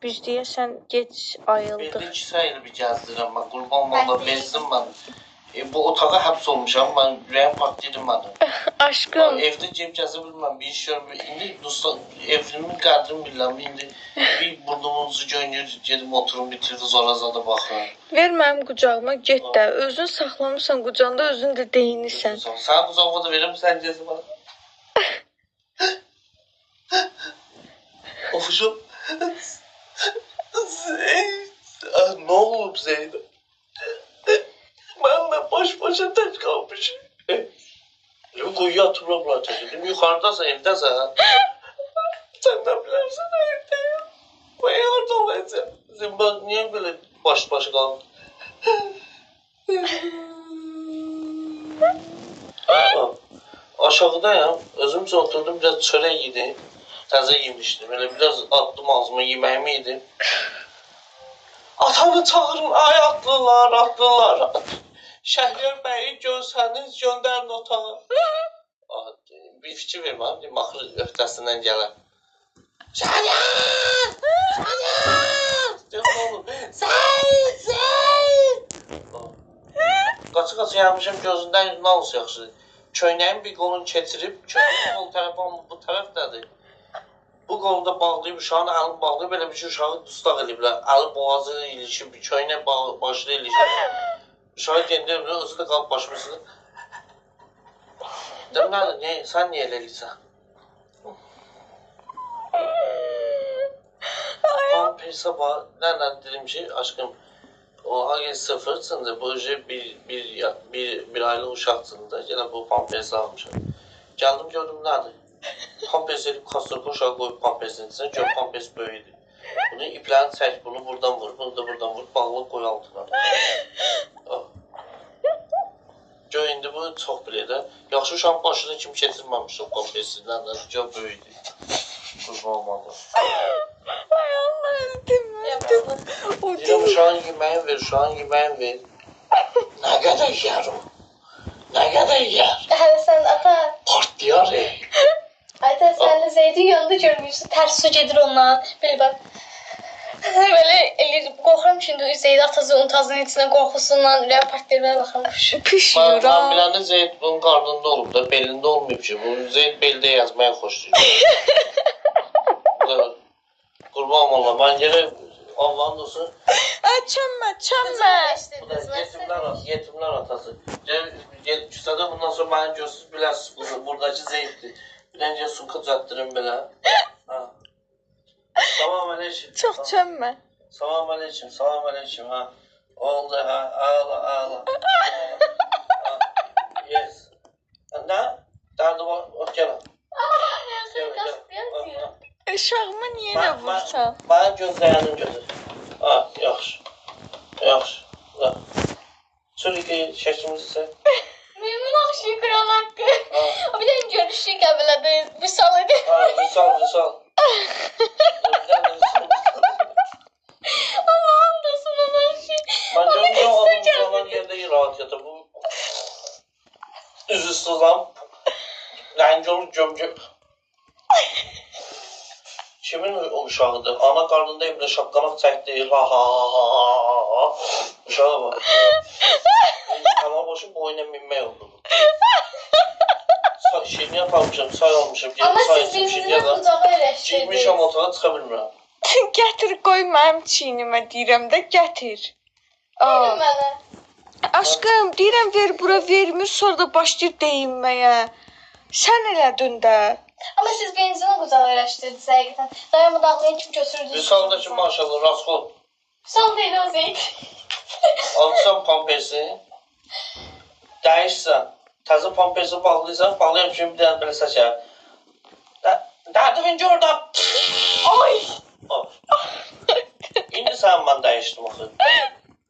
Biz deyəsən geç ayıldıq. Belli 2 sayılı bir gəzdirəm mən. Qurban olda bezdim mən. Bu otağa həbs olmuşam. Mən ürəyim partlayırım mənim. Aşkım. Evdə gelib gəzə bilməm. Bir iş görmür. İndi evimin qədrini bilirəm. İndi bir burnumuzu göynür, gedim oturum bitirdi sonra zada baxıram. Ver mənim qucağıma get də. Özün saxlamısan qucağında, özün də deyinirsən. Sən qucağıma da verirəm, sən gəzə bana. Ofuşum. Ne olub Zeynep? Ben de baş başa tek kalmışım. Kuyuya atıyorum lan dedim. Yukarıdasın, evdesin. Sen de bilirsin evdeyim. Ben orada olacağım. Sen bak niye böyle baş başa kaldın? Aşağıdayım. Özüm için oturdum, biraz çörek yedim. Təzə yemişdim. Böyle biraz attım ağzıma, yemeğimi yedim. Atamı çağırın, ay atlılar, atlılar. Şəhriyar bəyi görsəniz, göndərin otağa. Bir fikir verim abi, maxır öhdəsindən gələn. Şəhriyar! Şəhriyar! Deyəm, ne olur? Zeyd! Qaçı-qaçı yanmışım, gözündən yüzünə alırsa yaxşı. Köynəyin bir qolunu keçirib, köynəyin qol tərəfi bu tərəfdədir. Bu qolda bağlayıb, uşağın əlini bağlayıb, belə bir şey uşağı dustaq ediblər. Əli boğazı ilişib, köynə başını ilişib. Uşağı gendirib, özü də qalıb başımızı. Deyəm, nədir, sən niyə elə eləyirsən? Pampirsə bax, nə dedim ki, aşkım, o hangi sıfırsındır, bu bir aylık uşaqsındır, yenə bu pampirsi almışam. Gəldim, gördüm, nədir? Pampers edib kastorka uşağı qoyub pampersin içine, gör pampers böyüdür. Bunu iplərini çək, bunu buradan vur, bunu da buradan vur, bağlı qoy altına. Gör indi bu çox bilir də. Yaxşı uşağın başını kim keçirməmiş o pampersindən də, gör böyüdür. Qurban olmalı. Ay Allah'ım demədim. Deyirəm, uşağın yeməyin ver, uşağın yeməyin ver. Nə qədər yer o? Nə qədər yer? Hələ sən ata... Partlayar Ayda sen de Zeyd'in yanında görmüyorsun. Ters su gedir ondan. Böyle bak. Böyle elleri korkuyorum şimdi Zeyd atası untazının içine korkusundan ürəyə partlayırmaya baxırmış. Pişiyor Ben biləni Zeyd bunun qarnında olub da, belində olmayıb ki. Bu Zeyd beldə yazmaya xoşlayır. Qurban olma, ben gene Allah'ın olsun. Çəmmə. Bu da yetimler atası. Küsədə bundan sonra mənim gözsüz biləsiz, buradakı Zeyddir. Biləncə sumka düzəltdirim belə. Salam aleyküm. Çox çəmmə. Salam aleyküm, salam aleyküm. Oldu, ağla. Yes. Nə? Dərdi var, gəl. Uşağıma niyə nə vursan? Bana gözləyənin gözü. Yaxşı. Sürükü şəklimizi sən. Memnun akşam kral hakkı. O bir de görüşü kabulede misal edin. Misal. Allah'ım da sana şey. Ben görmüyorum adamın falan yerde rahat yatar. Bu üzü sızan rengi olur gömgök. Kimin o uşağıdır? Ana karnında evde şapkanak çəkdi. Uşağa bak. Tamam boşum boyuna minmək oldu. Şirin yaparmışım, say olmuşum. Ama siz birbirine kucağa eleştirdiniz. Girmişəm otağa çıxa bilmirəm. Gətir qoy mənim çiynimə deyirəm də gətir. Verin mənə. Aşkım deyirəm ver bura vermir sonra da başlayır deyinməyə. Sən elədin də. Ama siz birbirine kucağa eleştirdiniz həqiqətən. Dayanmadan ağlayan kim götürdünüz? Vüsaldakı maşallah rasxol. Son değil o Zeyd. Alırsan pampersi. Dəyişsən. Təzə pampersi bağlayırsan, bağlayan kimi bir dənə belə səs gəlir. Dədivin gördü. Ay. İndi sən mən dəyişdim axı.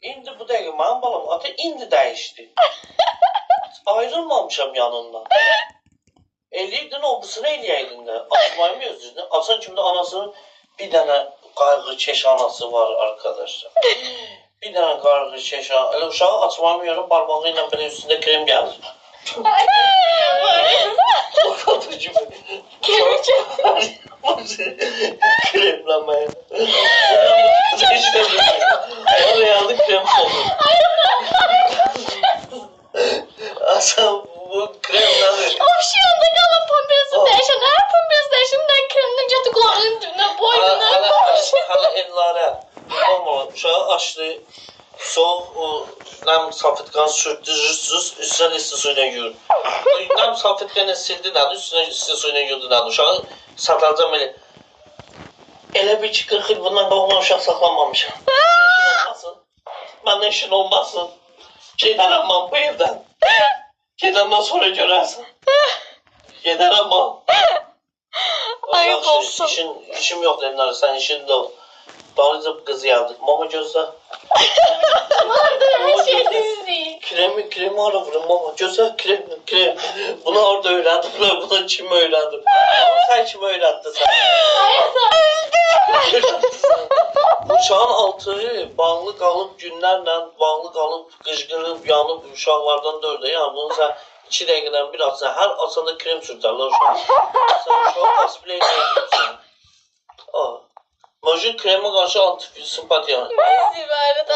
İndi bu dəqiqə mənim balam ata indi dəyişdi. Ayrılmamışam yanından. Eləydin obusunu eləyəydin də. Açmayım özünü. Açan kimdə anasının bir dənə qayğı keş anası var arkadaşlar. Bir dənə qayğı keş anası. Elə uşağı açmayım barmağı ilə belə üstündə krem gəlir. Lokator gibi. Kremlenmeye. Ellara. Ama uşağı açdı. Soğuk o nam salfetkan sürttü jütsüz üstüne liste suyuna yürüdü. Nam salfetkanı sildi nadı üstüne liste suyuna yürüdü nadı. Uşağı satacağım öyle. Elə bir ki 40 il bundan doğma uşaq saxlanmamışam. Məndən işin olmasın. Gedərəm mən bu evdən. Gedəndən sonra görərsən. Gedərəm mən. Ayıp olsun. İşim yoxdur Elnara, sən işin də ol. Bağlıca bu qızı yazdık. Mama gözlə. Her şey düzdür. Kremi ara vurun mama. Gözlə krem. Bunu orada öyrəndiblər. Bunu kim öyrəndib? Ama sən kim öyrətdi sən? Uşağın altı bağlı qalıb günlərlə, bağlı qalıb, qışqırıb, yanıb uşaqlardan dördə. Yəni bunu sən 2 dəqiqədən bir açsan, hər açanda krem sürtərlər uşaq. Sən uşağı cosplay edirsən. Mövcud kremə qarşı antisimpatiya. Düzdür bari da.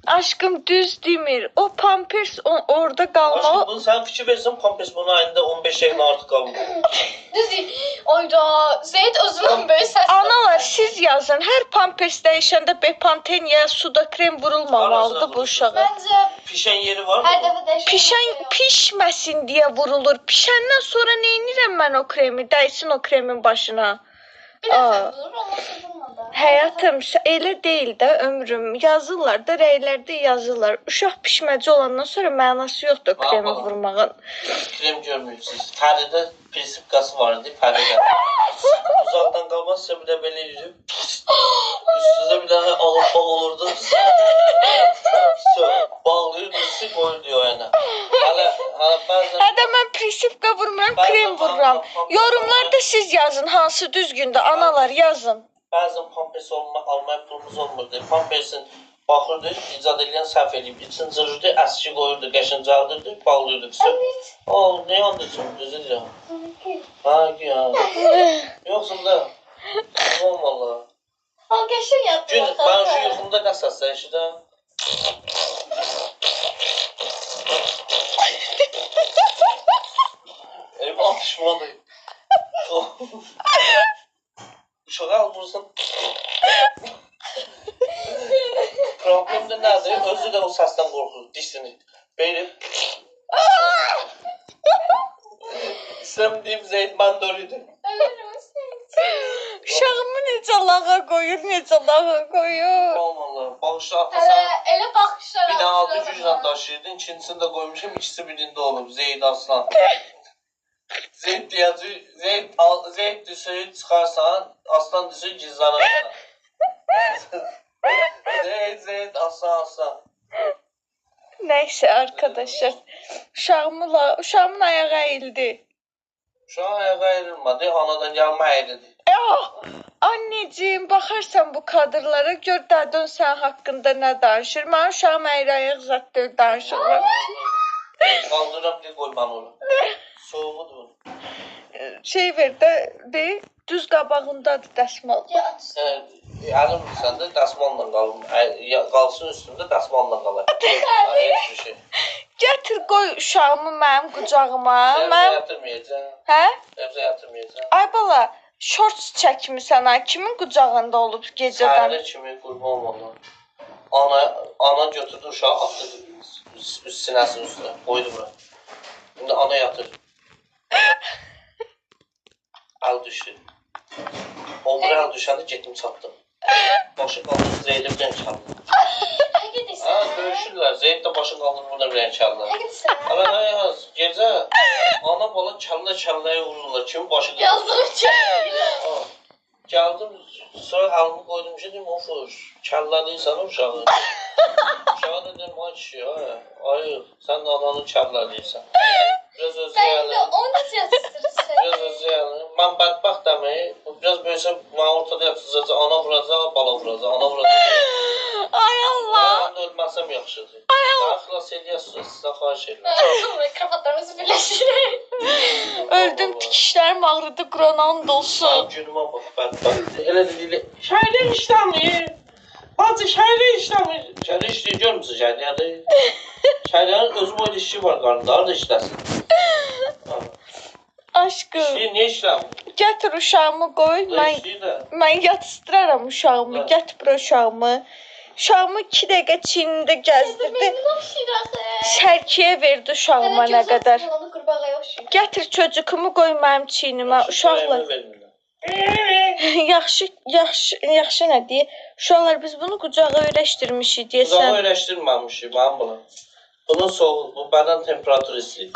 Aşkım düz demir. O pampers orada qalmalı. Aşkım bunu sən fikir versən, pampers bunun ayında 15 dəqiqə artıq qalmır. Düzdür. Oyda Zeyd özünün böyle səslə. Analar siz yazın. Hər pampers dəyişəndə Bepanteniya suda krem vurulmamalıdır bu uşağa. Bence Pişən yeri var mı? her defa değişiyor. Pişməsin deyə vurulur. Pişəndən sonra neynirəm mən o kremi? Dəysin o kremin başına. Bir defa vurur ama sıvırmadı. Həyatım elə deyil də ömrüm. Yazırlar da rəylərdə yazırlar. Uşaq pişməci olandan sonra mənası yoxdur kremi Vallahi. vurmağın. Krem görmüyorsunuz. Pərdədə prinsipkası var idi, pərdədə. Uzaqdan qalmazsa bir də belə yürüyüb. Üstünüzə bir dənə alıb bağ olurdu. Bağlayırdı, sık koyurdu o yana. Hələ bəzən... Hədə mən prinsipka vurmuram, krem vururam. Yorumlarda siz yazın hansı düzgündür. Analar yazın. Bəzən pampers almaya pulumuz olmurdu. Pampersin baxırdı, icad edən səhv edib. İçin cırırdı, əski qoyurdu, qəşincaldırdı, bağlayırdı. Ne yandırsın, düzü deyirəm. Ha ki ya. Yoxsun da. Tamam valla. Al geçin yattı. Gün, ben şu yuxumda nə səslər eşidən? Elim atışmadı. Uşağı al vursun. Problem de nədir? Özü də o səsdən qorxur, dişini. Benim. İstəm deyim Zeyd Mandori'dir. Uşağımı necə lağa qoyur, necə lağa qoyur. Vallahi bağışla atasan. Elə baxışlar. Bir dənə adı güclə daşıyırdın, ikincisini də qoymuşam, ikisi birində olub. Zeyd Aslan. Zeyd deyəcək, Zeyd düşürü çıxarsan, Aslan düşürü gizlənərsən. Zeyd, Aslan. Neyse arkadaşlar. Uşağımın ayağı əyildi. Şu an ayağa ayrılmadı, anadan gəlmə əyildi. Anneciğim bakarsan bu kadrlara gör dədön sən haqqında nə danışır. Mən uşağım əyri ayaq zat deyil danışırlar. Qaldırıram deyə qoy mən onu. Soğuqdur. Şey ver de düz qabağındadır dəsmal. Əlim səndə dəsmalla qalım. Qalsın üstündə dəsmalla qalar. Heç bir şey. Gətir qoy uşağımı mənim qucağıma. Evdə yatırmayacaq. Hə? Evdə yatırmayacaq. Ay bala, shorts çəkmisən ha. Kimin qucağında olub gecədən? Səhərə kimi qurban olmalı. Ana götürdü uşağı atdı üst sinəsinin üstünə. Qoydu bura. Şimdi ana yatır. Əl düşdü. O bura əl düşəndə getdim çatdım. Başı qaldırıb Zeyd'e bir dənə çaldı. Ha, döyüşürlər. Zeyd də başı qaldırıb burada bir dənə çaldı. Hələ nə yaz? Gecə ana bala kəlləyə vururlar. Kimin başı qaldırır? Yazdım ki. Gəldim, sonra əlimi qoydum ki, deyim, ofuş, kəlləliysən o uşağı. Uşağı da deyim, ay kişi, ayıq, sən də ananı kəlləliysən. Biraz özü Sen de yəlin. 13 yaşındasın. Biraz özü yəlin. Mən bədbəxt demeyi, biraz böyüsə, mən ortada yatıracaq, ana vuracaq, bala vuracaq, ana vuracaq. Ay Allah. Mən də ölməsəm yaxşıdır. Mən xilas eləyəsiniz, sizdən xahiş edirəm. Kravatlarımızı birleştirelim. Öldüm, tikişlərim ağrıdı, Qur'an olsun. Günümə bax, bədbəxt. Elə də deyil, şəhərdə işləmir. Hacı şəhərdə işləmir. Şəhərdə işləyir, görmüsün şəhərdə? Şəhərlərin özü boyda işçi var qarnında, harada işləsin? Aşkım. İşləyir, niyə işləmir? Gətir uşağımı qoy. Mən yatıstıraram uşağımı. Hə. Gətir bura uşağımı. Uşağımı 2 dəqiqə çiynində gəzdirdi. Sərkiyə verdi uşağıma nə qədər. Gətir çocuğumu qoy mənim çiynimə. Uşaqlar. Yaxşı nə deyir? Uşaqlar biz bunu qucağa öyrəşdirmişik Qucağa deyəsən. öyrəşdirməmişik mən bunu. Bunun soğuq, bu bədən temperaturu istəyir.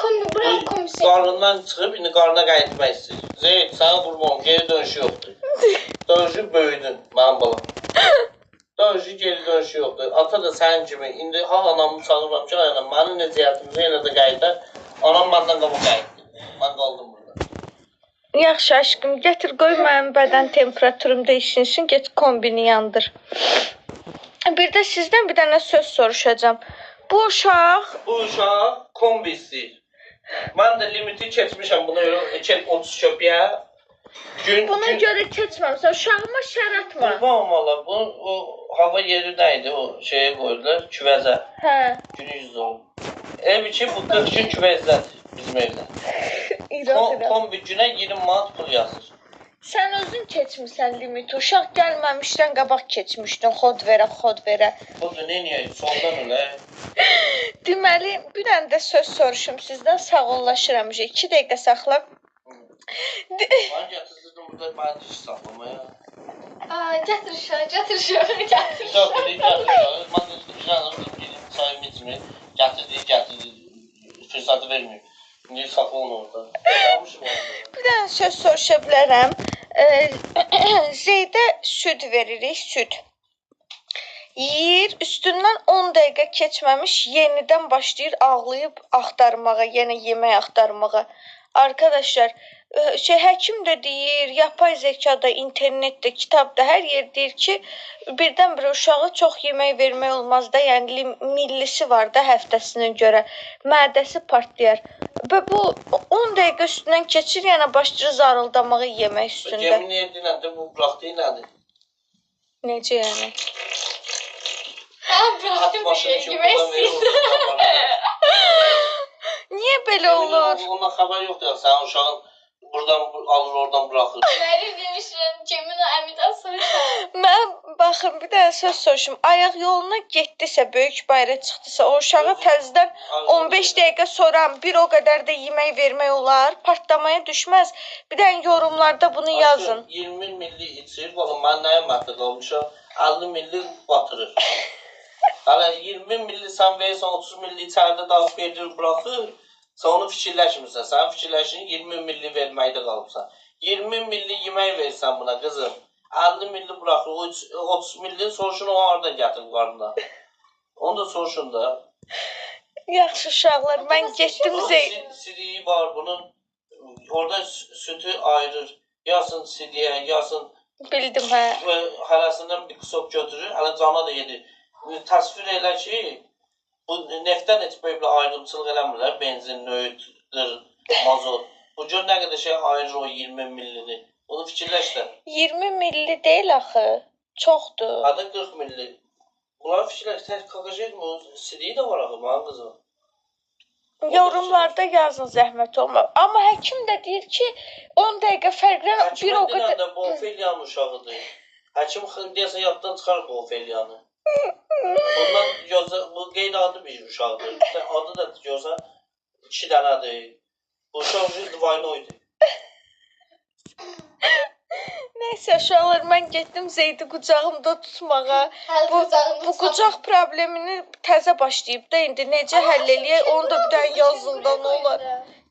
Qarnından çıxıb, indi qarnına qayıtmaq istəyir. Zeyd, sənə qurbanım, geri dönüşü yoxdur. Dönüşü böyüdün, mənim balam. Dönüşü geri dönüşü yoxdur. Ata da sənin kimi, indi anamı çağırıram ki, anam, mənim necə həyatımıza yenə də qayıtar. Anam məndən qabaq qayıtdı. Mən qaldım burada. Yaxşı aşkım, gətir qoy mənim bədən temperaturum dəyişsin, get kombini yandır. Bir də sizdən bir dənə söz soruşacağam. Bu uşaq kombi istəyir. Mən də limiti keçmişəm buna görə 30 köpəyə. Buna görə keçməmsən, uşağıma şər atma. Qurban valla, bu hava yeri nə idi, o şeyə qoydular, küvəzə. Hə. Günü yüzü olub. Ev için bu 40 gün küvəzlədir bizim evdə. Kombi günə 20 manat pul yazır. Sən özün keçmirsən limiti, uşaq gəlməmişdən qabaq keçmişdin, xod verə. Budur, neyəyək, soldan ölə. Deməli, bir dənə də söz soruşum sizdən, sağollaşıram. 2 dəqiqə saxla. Mən gətirirdim burada mənə diş saxlamaya. Gətir uşağı. Gətir uşağı. Mən də gedim çayım içmir. Gətirdi. Fürsatı vermir. İndi saxla onu orada. Bir dənə söz soruşa bilərəm. Zeydə süd veririk, süd. Yeyir, üstündən 10 dəqiqə keçməmiş yenidən başlayır ağlayıb axtarmağa, yenə yemək axtarmağa. Arkadaşlar, həkim də deyir, yapay zekada, internetdə, kitabda hər yer deyir ki, birdən-birə uşağa çox yemək vermək olmaz da, yəni millisi var da həftəsinə görə, mədəsi partlayar. Və bu 10 dəqiqə üstündən keçir, yəni başlayır zarıldamağı yemək üstündə. Yemin edirəm də bu bıraxdığı nədir? Necə yəni? Bıraxdım bir şey, yemək istəyirdim. Niyə belə olur? Ondan xəbər yoxdur ya, sənin uşağın buradan alır, oradan bıraxır. Mənim demişəm, Cemil əmidən soruşam. Mən baxın, bir dənə söz soruşum. Ayaq yoluna getdisə, böyük bayra çıxdısa, o uşağa təzədən 15 dəqiqə sonra bir o qədər də yemək vermək olar, partlamaya düşməz. Bir dənə yorumlarda bunu yazın. 20 milli içir, baxın, mən nəyə məhvə qalmışam, 50 milli batırır. Hələ 20 milli sən verirsən, 30 milli içəridə dağıb verir, bıraxır. Sən onu fikirləşmirsən, sən fikirləşin 20 milli verməkdə qalıbsan. 20 milli yemək versən buna qızım, 50 milli bıraxır, 30 milli soruşun o harada gətirib qarnına. Onu da soruşun da. Yaxşı uşaqlar, mən getdim Sidiyi var bunun, orada sütü ayırır. Yasın sidiyə, yasın... Bildim, hə. Hərəsindən bir qısok götürür, hələ cana da yedir. Təsvir elə ki, bu neftdən heç belə ayrımçılıq eləmirlər, benzin, nöğütdür, mazot. Bu gör nə qədər şey ayırır o 20 millini. Bunu fikirləş də. 20 milli deyil axı, çoxdur. Adı 40 milli. Bunları fikirləş, tək kakajet mi? Sidiyi də var axı, mənim qızım. Yorumlarda yazın, zəhmət olma. Amma həkim də deyir ki, 10 dəqiqə fərqlə bir o qədər... Həkim də bu Ofeliyanın uşağıdır. Həkim deyəsən yaddan çıxarıb bu Ofeliyanı. Ondan gözə, bu qeyd adı bir uşaqdır. Adı da gözə 2 dənədir. Bu uşaq Dvaynoydu. Neysə, uşaqlar, mən getdim Zeydi qucağımda tutmağa. Bu qucaq problemini təzə başlayıb da, indi necə həll eləyək, onu da bir dənə yazında nə olar.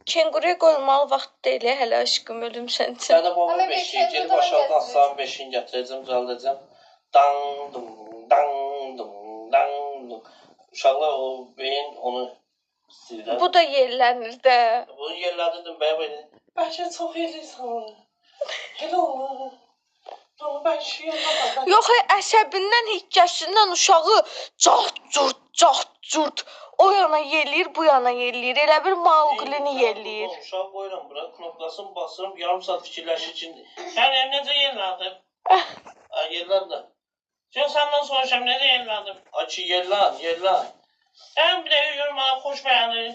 Kenquruya qoymalı vaxt deyil, hələ aşkım, ölüm sən üçün. Sənə babam beşiyi gelib aşağıdan aslanın beşiyini gətirəcəm, düzəldəcəm. Dandım, dandım, dandım. Uşaqlar o beyin onu istəyirlər. Bu da yerlənir də. Bunu yerlədirdim bəyə. Bəlkə çox yerliysən onu. Elə olur. Amma mən şu yerlə Yox, əsəbindən, hikkəsindən uşağı cart-curt, o yana yerləyir, bu yana yerləyir. Elə bir Mauglini yerləyir. Uşağı qoyuram bura, knopkasını basıram, yarım saat fikirləşir ki, sən necə yerlərdin? Yerlərdin. Sən səndən soruşam, necə yerlərdin? Açı, yerlən. Sən bir də yürü mənə xoş bəyənir.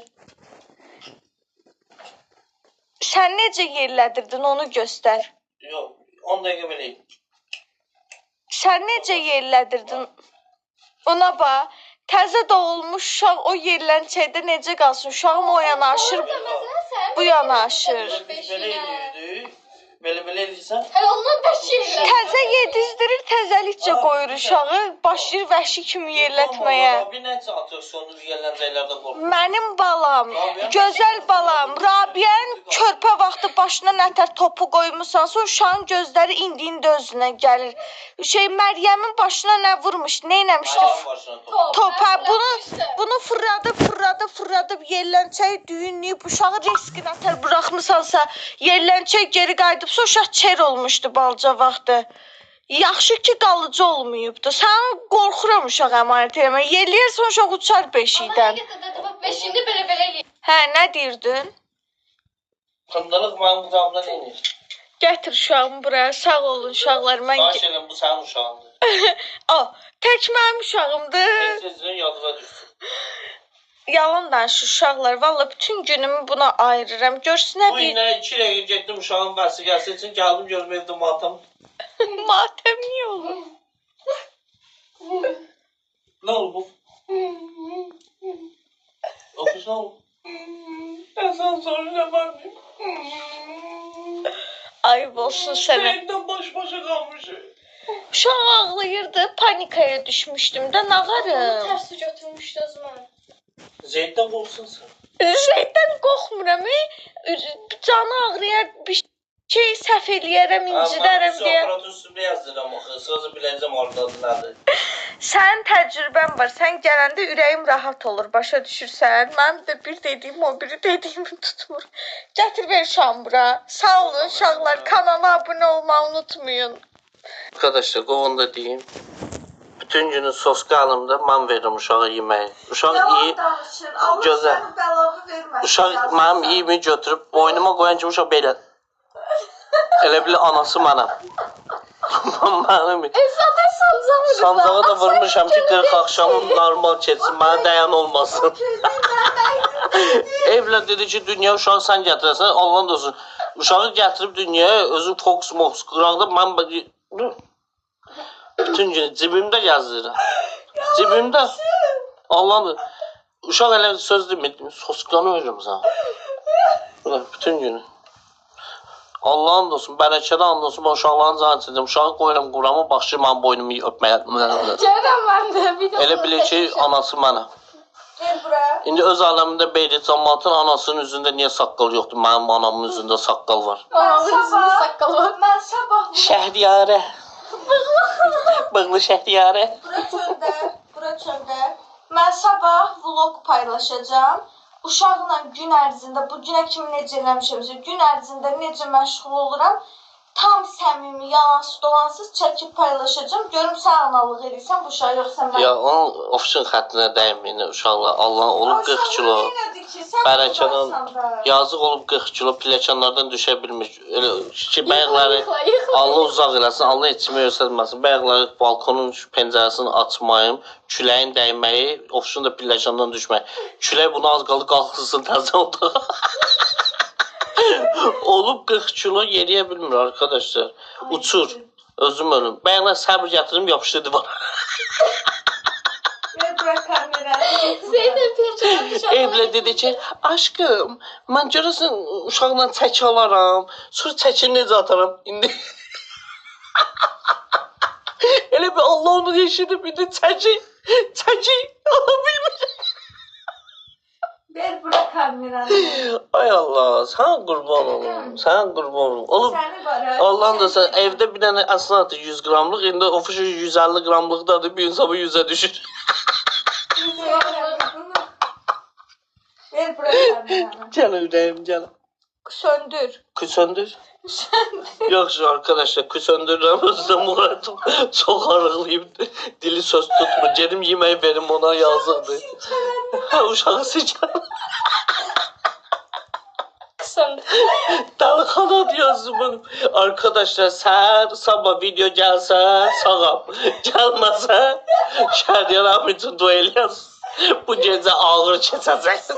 Sən necə yerlədirdin onu göstər. Yox, 10 dəqiqə belə. Sən necə yerlədirdin? Ona bax. Təzə doğulmuş uşaq o yerlənçəkdə necə qalsın? Uşağım o yana aşır, bu yana aşır. Biz belə eləyirdik. Belə eləyirsən. Hələ ondan bəş yerlər. Təzə yedizdirir, təzəlikcə qoyur uşağı, başlayır vəhşi kimi yerlətməyə. Bir neçə atraksiyonu yerləncəklərdə qorxur. Mənim balam, gözəl balam, Rabiənin körpə vaxtı başına nətər topu qoymusansa, uşağın gözləri indi özünə gəlir. Məryəmin başına nə vurmuş, nə eləmişdi? Topa bunu fırladıb yerlənçəyi düyünləyib uşağı risk nətər buraxmısansa, yerlənçək geri qayıdıbsa uşaq çer olmuşdu balaca vaxtı. Yaxşı ki qalıcı olmayıbdı. Sən qorxuram uşaq əmanət eləmək. Yerləyərsən uşaq uçar beşikdən. Beşiyində belə eləyir. Hə, nə deyirdin? Xındalıq mənim qucağımda neynir? Gətir uşağımı buraya. Sağ olun uşaqlar. Xahiş edirəm, bu sənin uşağındır. Tək mənim uşağımdır. Tez-tezdən yadıma düşsün. Yalan danışır uşaqlar. Valla bütün günümü buna ayırıram. Görsünə Bu bir ilə 2 dəqiqə getdim uşağın bəsi gəlsin üçün gəldim görüm evdə matam. matəm niyə olur? Nə oldu bu? Oxuş nə oldu? Ben sana soracağım annem. Ayıb olsun sənə. Evden baş başa kalmışım. Uşaq ağlayırdı. Panikaya düşmüşdüm də nağarım. Tərsi götürmüşdü o zaman. Zeyd'den korksun sen. Zeytdən qorxmuram. Canı ağrıyar bir şey səhv eləyərəm, incidərəm deyə. Aparatın üstünde yazdırıram axı. Sözü biləcəm oradadır nədir. Sənin təcrübən var. Sən gələndə ürəyim rahat olur. Başa düşürsən? Mənim də bir dediyim o biri dediyimi tutmur. Gətir ver uşağımı bura. Sağ olun uşaqlar. Kanala abunə olmağı unutmayın. Arkadaşlar qovunda deyim. Bütün günü soska alımda mən verirəm uşağa yeməyi. Uşaq iyi. Gözəl. Uşaq mənim iyimi götürüb boynuma qoyan kimi uşaq belə. Elə bilə anası mənəm. Mənim. Sancağa da vurmuşam ki 40 axşamım normal keçsin. Mənə dayan olmasın. Evlə dedi ki dünya uşağı sən gətirəsən. Allah'ın olsun. Uşağı gətirib dünyaya özü fox mox qıraqda mən bütün günü cibimdə gəzirirəm. Cibimdə. Allah'ın uşaq elə söz demir. Soskanı verirəm sana. Bütün günü. Allah'ın olsun, bərəkədə and olsun, ben uşaqların canı çəkəcəm. Uşağı qoyuram qurama, başlayır mənim boynumu öpməyə. Gəlirəm mən də. Elə bilir ki, anası mənəm. Gel bura. İndi öz aləmində Beyli cəmaatın anasının üzündə niyə saqqal yoxdur? Mənim anamın üzündə saqqal var. Anamın üzündə saqqal var. Mən sabah Şəhriyarə. Bığlı Şəhriyarə. Bura çöndə. Mən sabah vlog paylaşacağım. Uşaqla gün ərzində, bu günə kimi necə eləmişəmsə, gün ərzində necə məşğul oluram, tam səmimi, yalansız, dolansız çəkib paylaşacağım. Görüm sən analıq edirsən bu uşağı, yoxsa mən. Ya onun ofşun xəttinə dəyməyin uşaqlar. Allah olub 40 kilo. Bərəkədən yazıq olub 40 kilo pilləkənlərdən düşə bilmiş. Elə ki bəyəkləri Allah uzaq eləsin, Allah içimi göstərməsin. Bəyəkləri balkonun pəncərəsini açmayım, küləyin dəyməyi, ofşun da pilləkəndən düşmək. Külək bunu az qaldı qalxılsın təzə otağa. Olub 40 kilo yeriyə bilmir arkadaşlar. Uçur. Özüm ölüm. Bəyəklər səbir gətirim yapışdı divara. Evlə dedi ki, aşkım, mən görəsən uşaqla çəki alaram, sonra çəkini necə ataram, indi. Elə bir Allah onu eşidib, indi çəki ala bilmir. Ver bura kameranı. Ay Allah, sən qurban olum, sən qurban olum. Olub, Allah'ın da sən evdə bir dənə əsnatı 100 qramlıq, indi ofuşu 150 qramlıqdadır, bir gün sabah 100'ə düşür. Ver bura kameranı. Gəl ürəyim, gəl. Söndür. Söndür. Yaxşı arkadaşlar, söndürürəm, özüm uğradım. Çox arıqlayıb, dili söz tutmur. Gedim yeməyi verim ona, yazıqdır. Uşağı sıçar. Dəlixana diyorsun benim. Arkadaşlar səhər sabah video gəlsə sağam. Gəlməsə Şəhriyar abi üçün dua eləyəsin. Bu gecə ağır keçəcək.